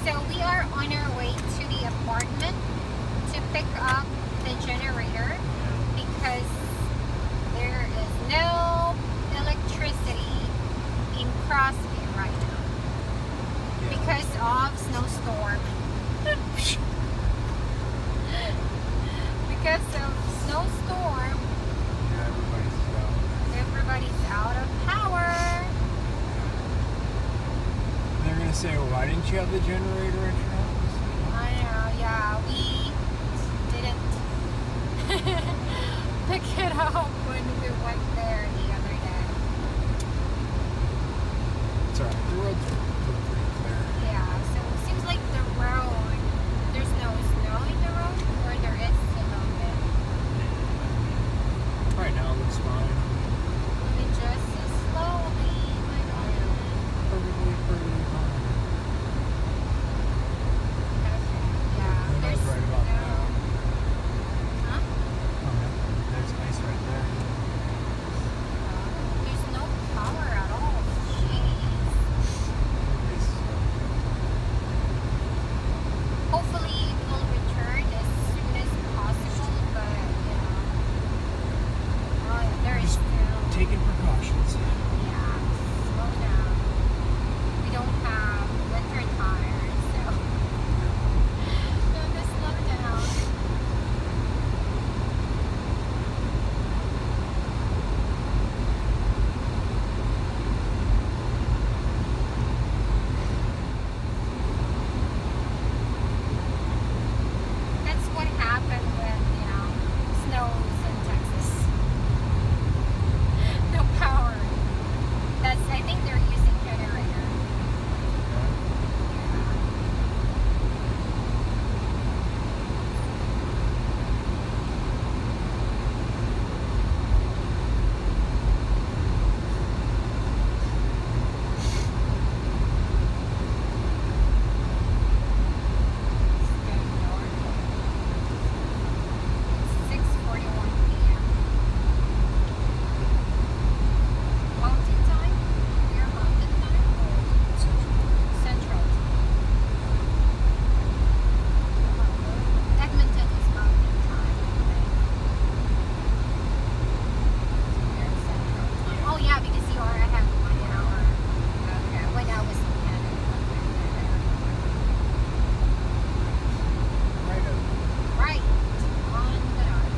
So we are on our way to the apartment to pick up the generator because there is no electricity in Crosby right now because of snowstorm. Because of snowstorm, everybody's out of power. They're gonna say, well, why didn't you have the generator at your house? I know, yeah, we didn't pick it up when we went there the other day. It's alright, the roads are pretty clear. Yeah, so it seems like the road, there's no snow in the road, or there is a little bit. Right now it looks fine. It just is slowly, my God. Perfectly fine. Okay, yeah, Who knows there's right about no... now? Huh? Oh, yeah. There's ice right there. There's no power at all. Jeez. Hopefully it will return as soon as possible, but there is Just still, taking precautions. yeah, slow down. We don't have winter tires, so just slow down. That's what happened when, snows in Texas. No power. I think they're using generator. It's 6:41 p.m. Mountain time? Your mountain time or central? Edmonton is mountain time. You're central time. Oh yeah, because you are ahead 1 hour. Okay, when I was in Canada. Right up. Right. On the north.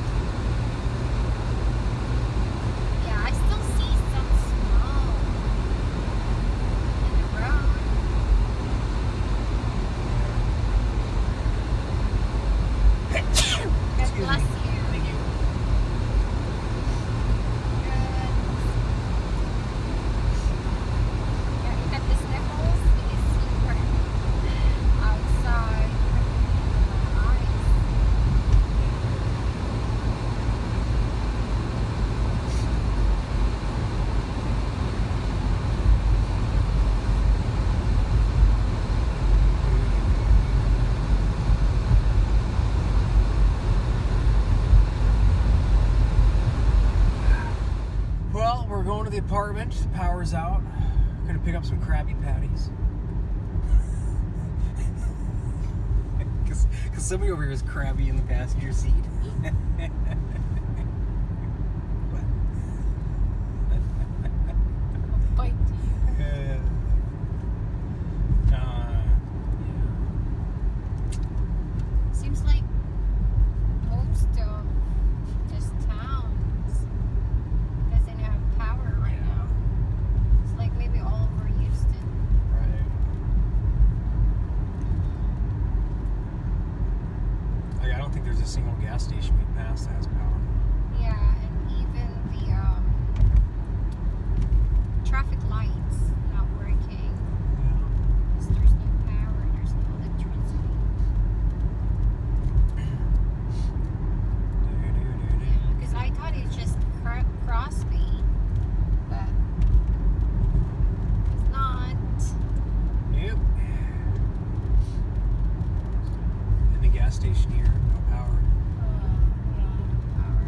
Yeah, I still see some snow in the road. God Excuse bless me. you. Thank you. Good. Yeah, you got the sniffles because you were outside on the ice. Well, we're going to the apartment. The power's out. Gonna pick up some Krabby Patties. Because somebody over here is crabby in the passenger seat. Bite you. Yeah. Seems like most of this towns doesn't have power right now. It's like maybe all over Houston. Right. Like, I don't think there's a single gas station we passed that has power. Yeah, and even the traffic lights not working. Because there's no power, there's no electricity. Yeah, because I thought it's just Crosby, but it's not. Yep. And the gas station here, no power. Yeah, power.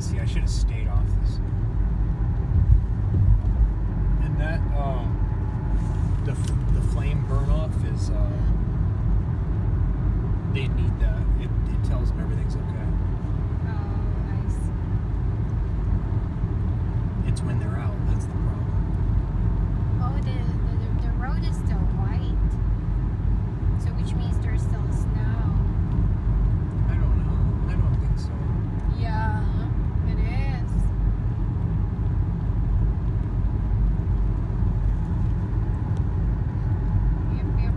see, I should have stayed off this. And that, the flame burn off is, they need that. It tells them everything's okay. Oh, nice. It's when they're out, that's the problem. Oh, the road is still white. So which means there's still snow. I don't know. I don't think so. Yeah, it is. Yep, yep.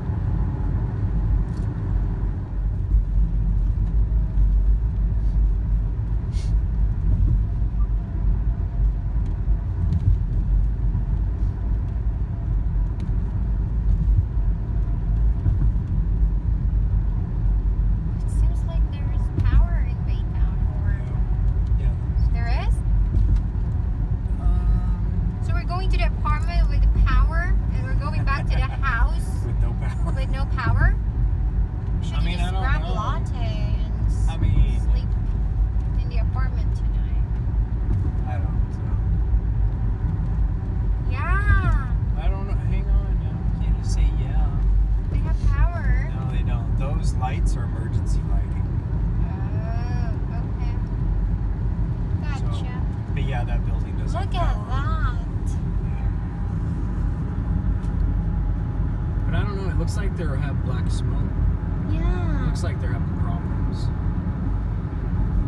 It seems like there is power in Baytown, or Yeah. there is? So we're going to the apartment with the power, and we're going back to the house With no power. with no power? Should I mean, just I don't grab know. latte and I mean- sleep in the apartment tonight. I don't know. Yeah, I don't know. Hang on now. You can't just say yeah. they have power. No, they don't. Those lights are emergency lighting. Oh, okay. Gotcha. But yeah, that building doesn't Look have at power. that. Yeah. But I don't know. It looks like they have black smoke. Yeah. Looks like they're having problems.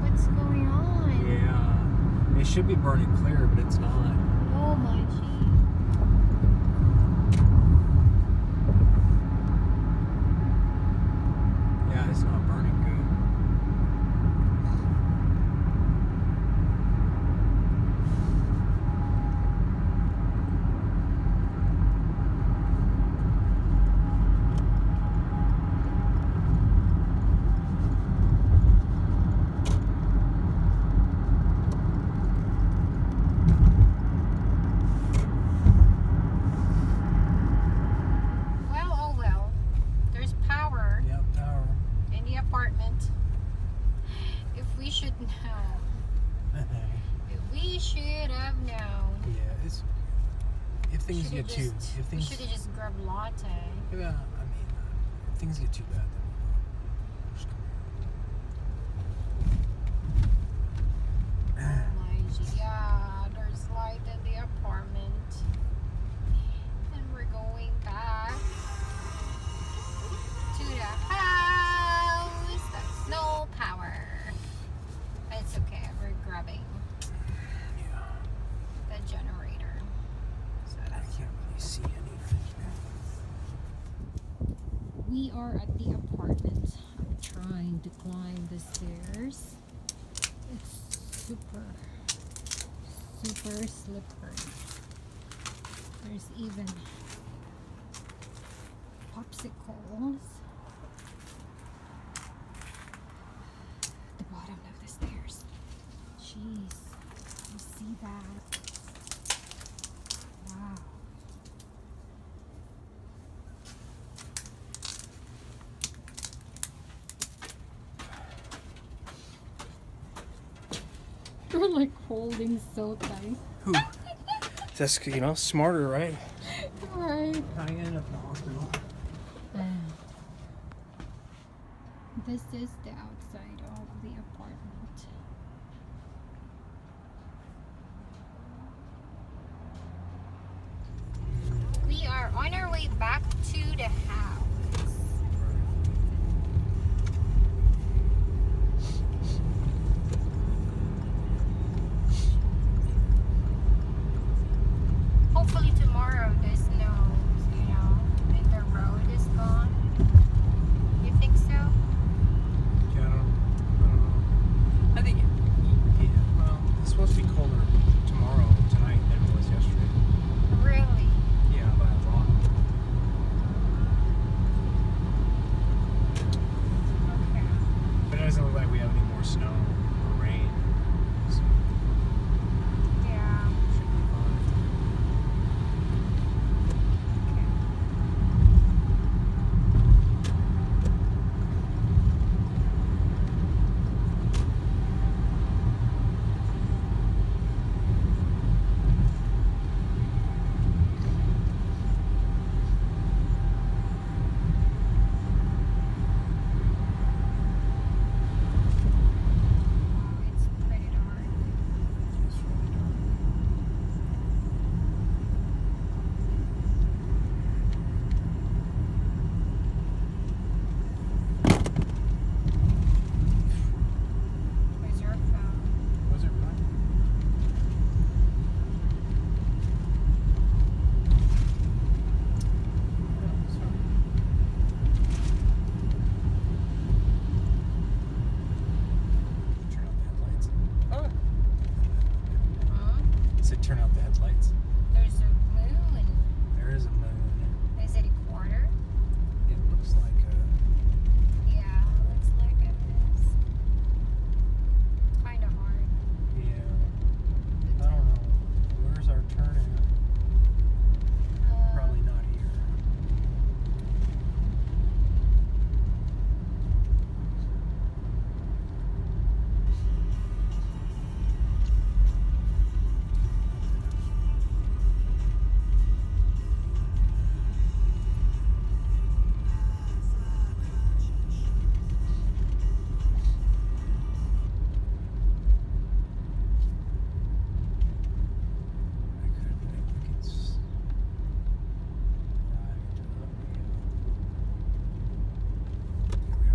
What's going on? Yeah. It should be burning clear, but it's not. Oh my gee. Yeah, it's not burning good. Well, oh well. There's power Yep, power. in the apartment. If we should know. If we should have known. Yeah, it's if things Shoulda get too just- if we things should have just grabbed latte. yeah, I mean if things get too bad then we'll just come Oh here. my gee. Yeah, there's light in the apartment. And we're going back to the house. That's no power. It's okay. We're grabbing Yeah. the generator. So I that's can't really see anything. We are at the apartment. I'm trying to climb the stairs. It's super slippery. There's even popsicles at the bottom of the stairs. Jeez, you see that? Wow. You're like holding so tight. Who? That's smarter, right? Right. I end up in the hospital. This is the outside of the apartment. We are on our way back to the house. Hopefully tomorrow the snow, and the road is gone. You think so? Yeah, I don't know. I think well, it's supposed to be colder tonight than it was yesterday. Really? Yeah, by a lot. turn out the headlights. There's a moon. There is a moon. Is it a quarter? It looks like a. Yeah, looks like it is. Kind of hard. Yeah. I don't know. Where's our turn at? Probably not here. I think it's right up here. Here we are.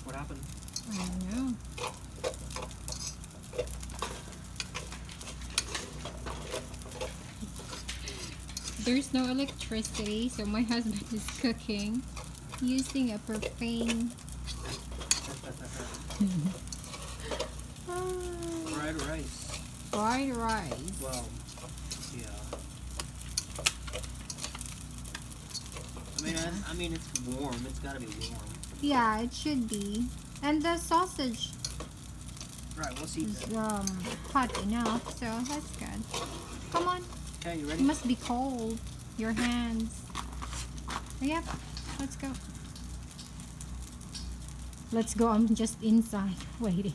What happened? I don't know. There's no electricity, so my husband is cooking using a propane. Fried rice. Fried rice. Well, yeah. I mean, it's warm. It's gotta be warm. Yeah, it should be. And the sausage Right, we'll see is that. hot enough, so that's good. Come on, Okay, you it ready? must be cold. Your hands. Yep, let's go. Let's go. I'm just inside waiting.